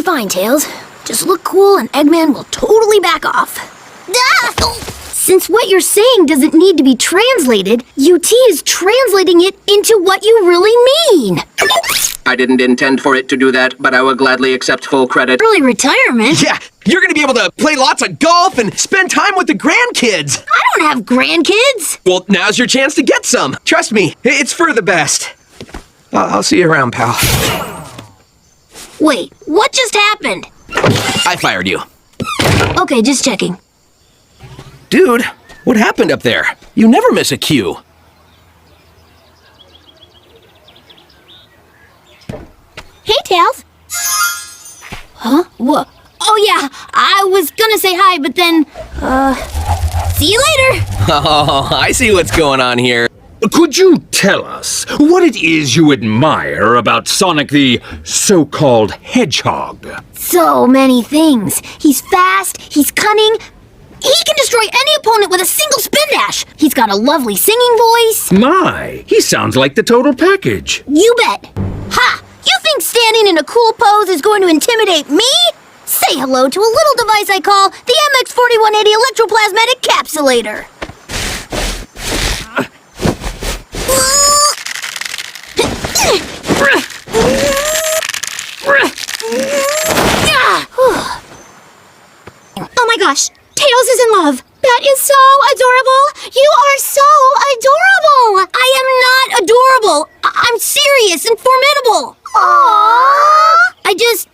be fine, Tails. Just look cool and Eggman will totally back off. Since what you're saying doesn't need to be translated, UT is translating it into what you really mean. I didn't intend for it to do that, but I will gladly accept full credit. Early retirement? Yeah, you're gonna be able to play lots of golf and spend time with the grandkids. I don't have grandkids. Well, now's your chance to get some. Trust me, it's for the best. I'll see you around, pal. Wait, what just happened? I fired you. Okay, just checking. Dude, what happened up there? You never miss a cue. Hey, Tails. Huh? What? Oh, yeah, I was gonna say hi, but then, see you later. Oh, I see what's going on here. Could you tell us what it is you admire about Sonic the so-called Hedgehog? So many things. He's fast, he's cunning. He can destroy any opponent with a single spin dash. He's got a lovely singing voice. My, he sounds like the total package. You bet. Ha! You think standing in a cool pose is going to intimidate me? Say hello to a little device I call the MX4180 Electroplasmatic Capsulator. Oh my gosh, Tails is in love. That is so adorable. You are so adorable. I am not adorable. I'm serious and formidable. Aww. I just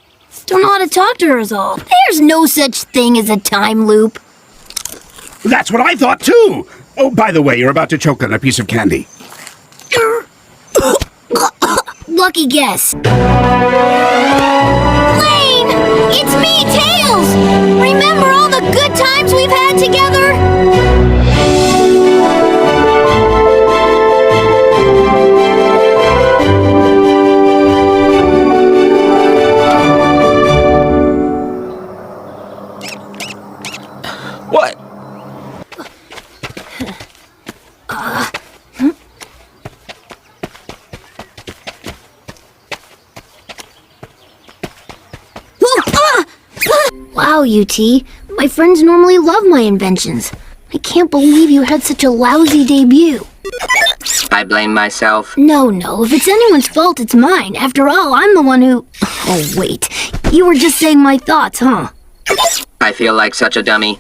don't know how to talk to her is all. There's no such thing as a time loop. That's what I thought, too. Oh, by the way, you're about to choke on a piece of candy. Lucky guess. Lane! It's me, Tails! Remember all the good times we've had together? What? Wow, UT. My friends normally love my inventions. I can't believe you had such a lousy debut. I blame myself. No, if it's anyone's fault, it's mine. After all, I'm the one who... Oh, wait. You were just saying my thoughts, huh? I feel like such a dummy.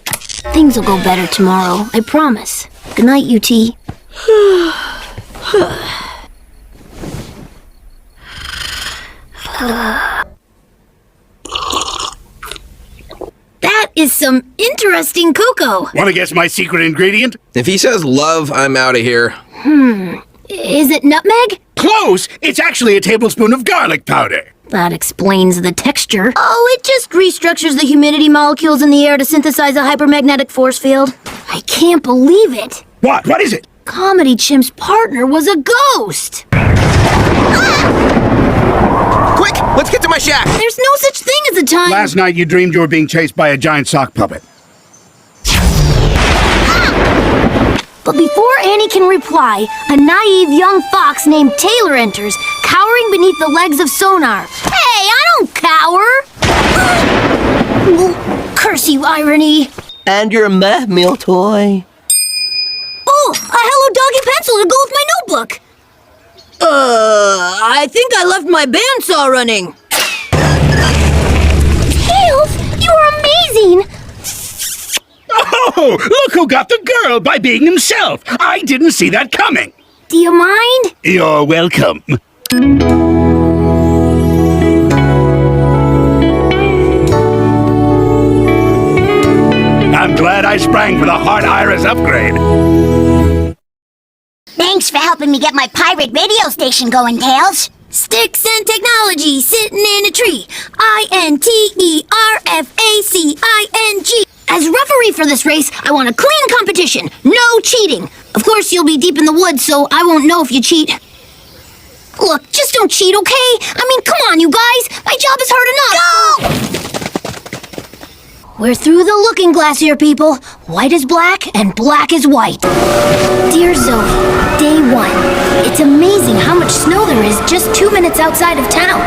Things will go better tomorrow, I promise. Good night, UT. That is some interesting cocoa. Want to guess my secret ingredient? If he says love, I'm out of here. Is it nutmeg? Close! It's actually a tablespoon of garlic powder. That explains the texture. Oh, it just restructures the humidity molecules in the air to synthesize a hypermagnetic force field. I can't believe it. What? What is it? Comedy Chimp's partner was a ghost. Quick, let's get to my shack. There's no such thing as a time... Last night you dreamed you were being chased by a giant sock puppet. But before Annie can reply, a naive young fox named Taylor enters, cowering beneath the legs of Sonar. Hey, I don't cower! Curse you, irony! And your meh meal toy. Oh, a Hello Doggy pencil to go with my notebook! I think I left my bandsaw running. Tails, you're amazing! Oh, look who got the girl by being himself. I didn't see that coming. Do you mind? You're welcome. I'm glad I sprang for the Heart Iris upgrade. Thanks for helping me get my pirate radio station going, Tails. Sticks and technology sitting in a tree. INTERFACING. As referee for this race, I want a clean competition. No cheating. Of course, you'll be deep in the woods, so I won't know if you cheat. Look, just don't cheat, okay? I mean, come on, you guys. My job is hard enough. Go! We're through the looking glass here, people. White is black, and black is white. Dear Zoe, day 1. It's amazing how much snow there is just 2 minutes outside of town.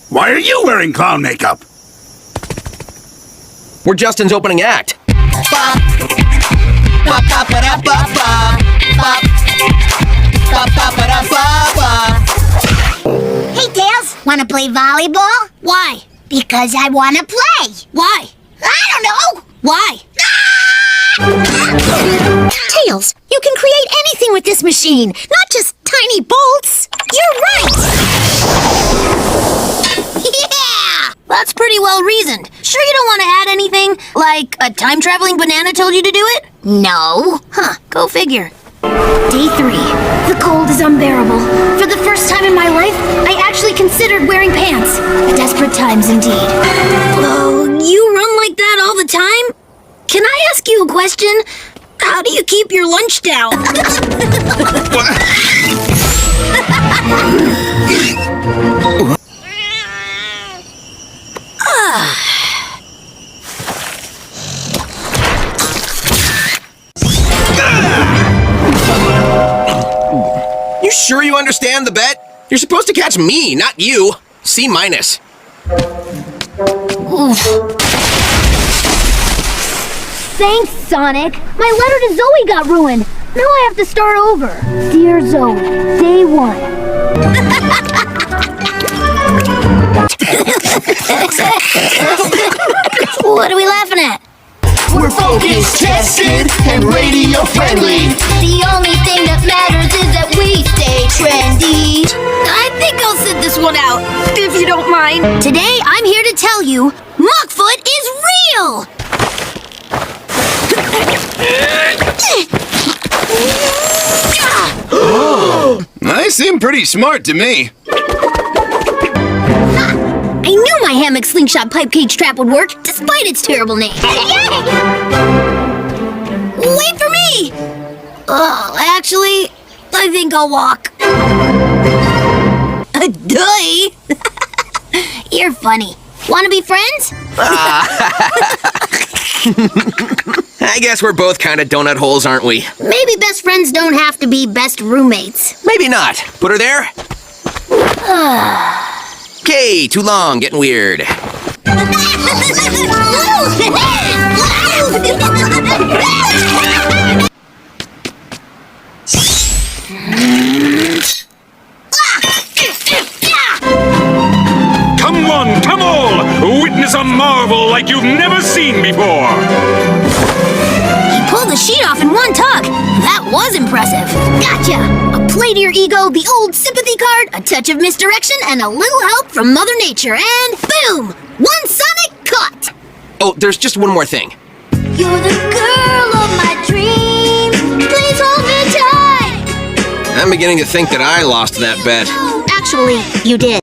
Why are you wearing clown makeup? We're Justin's opening act. Hey, Tails, wanna play volleyball? Why? Because I wanna play. Why? I don't know. Why? Tails, you can create anything with this machine, not just tiny bolts. You're right! Yeah! That's pretty well reasoned. Sure you don't want to add anything? Like a time-traveling banana told you to do it? No. Huh, go figure. Day 3. The cold is unbearable. For the first time in my life, I actually considered wearing pants. Desperate times indeed. Oh, you run like that all the time? Can I ask you a question? How do you keep your lunch down? You sure you understand the bet? You're supposed to catch me, not you. C-. Thanks, Sonic. My letter to Zoe got ruined. Now I have to start over. Dear Zoe, Day 1. What are we laughing at? We're focused, tested, and radio friendly. The only thing that matters is that we stay trendy. I think I'll sit this one out, if you don't mind. Today, I'm here to tell you, Muckfoot is real! They seem pretty smart to me. I knew my hammock slingshot pipe cage trap would work, despite its terrible name. Wait for me! Actually, I think I'll walk. Duh! You're funny. Wanna be friends? I guess we're both kind of donut holes, aren't we? Maybe best friends don't have to be best roommates. Maybe not. Put her there. Okay, too long, getting weird. Come on, come all! Witness a marvel like you've never seen before! He pulled the sheet off in one tug. That was impressive. Gotcha! A play to your ego, the old sympathy card, a touch of misdirection, and a little help from Mother Nature, and boom! One Sonic caught! Oh, there's just one more thing. You're the girl of my dreams. Please hold me tight. I'm beginning to think that I lost that bet. Actually, you did.